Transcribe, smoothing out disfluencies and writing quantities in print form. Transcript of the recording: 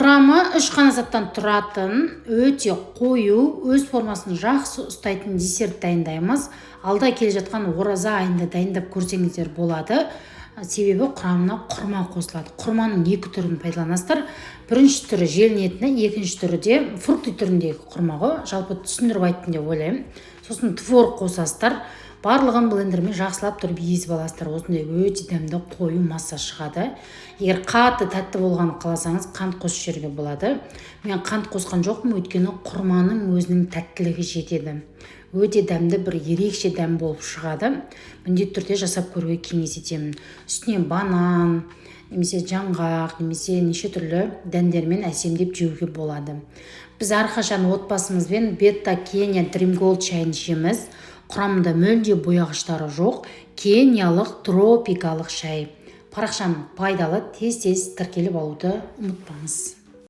Құрамы 3 қана заттан тұратын, өте қою, өз формасын жақсы ұстайтын десерт дайындаймыз. Алда келе жатқан ораза айында дайындап көрсеңіздер болады. Себебі құрамына құрма қосылады. Құрманың 2 түрін пайдаланасыздар. Бірінші түрі желінетіні, екінші түрі де фрукты түріндегі құрма ғой. Жалпы түсіндіріп айттым деп ойлаймын. Сосын творог қосасыздар. Барлығын блендермен жақсылап тұрып езіп аласыздар. Осындай өте дәмді қою масса шығады. Егер қатты тәтті болғанын қаласаңыз, қант қосып жіберуге болады. Мен қант қосқан жоқпын, өйткені құрманың өзінің тәттілігі жетеді. Өте дәмді, бір ерекше дәм болып шығады. Міндетті түрде жасап көруге кеңес етемін. Үстіне банан, немесе жаңғақ, немесе неше түрлі дәндермен әсемдеп жеуге болады. Біз әрқашан отбасымызбен Beta Kenya Dream Gold шайын ішеміз. Құрамында мүлде бояғыштары жоқ, кениялық тропикалық шай. Парақшам пайдалы, тез тіркеліп алуды ұмытпаңыз.